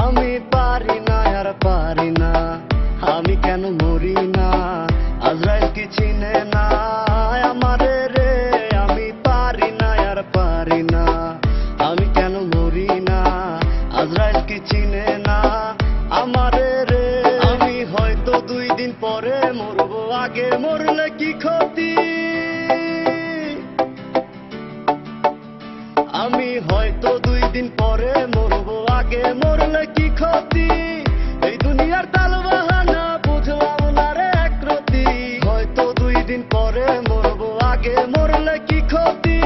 আমি পারি না আর পারি না, আমি কেন মরি না, আজরাইল কি চিনে না আমারে রে। আমি পারি না আর পারি না, আমি কেন মরি না, আজরাইল কি চিনে না আমারে রে। আমি হয়তো 2 দিন পরে মরবো, আগে মরলে কি ক্ষতি। আমি হয়তো 2 দিন পরে মরবো, আগে মরলে কি ক্ষতি। এই দুনিয়ার তালবাহানা বুঝলাম না রে একরতি। হয়তো 2 দিন পরে মরবো, আগে মরলে কি ক্ষতি।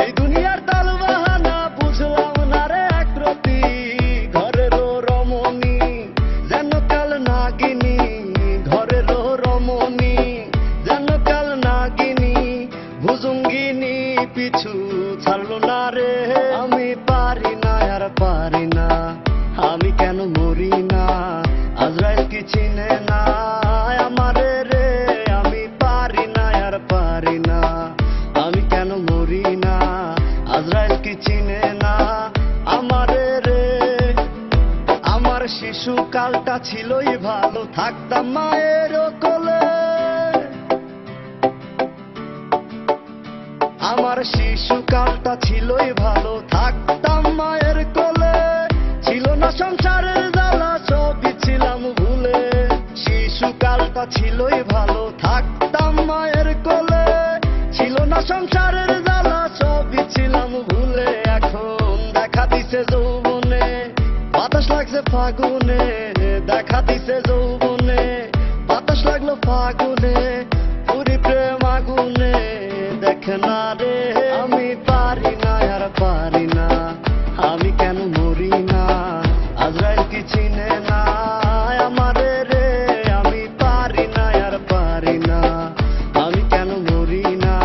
এই দুনিয়ার তালবাহানা বুঝলাম না রে একরতি। ঘরেরও রমণী যেন কাল নাগিনী, ঘরেরও রমণী যেন কাল নাগিনী, ভুজুঙ্গিনী পিছু ছাড়লো না রে। আমি পারি না আর পারি না, আমি কেন মরি না, আজরাইল কি চিনে না আমারে রে। আমি পারি না আর পারি না, আমি কেন মরি না, আজরাইল কি চিনে না আমারে রে। আমার শিশুকালটা ছিলই ভালো, থাকতাম মায়ের কোলে। আমার শিশুকালটা ছিলই ভালো, থাকতাম মায়ের কোলে। ছিল না সংসারের জ্বালা, সবই ছিলাম ভুলে। শিশুকালটা ছিলই ভালো, থাকতাম মায়ের কোলে। ছিল না সংসারের জ্বালা, সবই ছিলাম ভুলে। এখন দেখা দিছে যৌবনে, বাতাস লাগছে ফাগুনে। দেখা দিছে যৌবনে, বাতাস লাগলো ফাগুনে। পুরি প্রেম আগুনে দেখে না রে। আমি পারি না আর পারি না, আমি কেন মরি না, আজরাইল কি চিনে না আমারে রে। আমি পারি না আর পারি না, আমি কেন মরি না,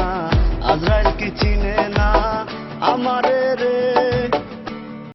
আজরাইল কি চিনে না আমার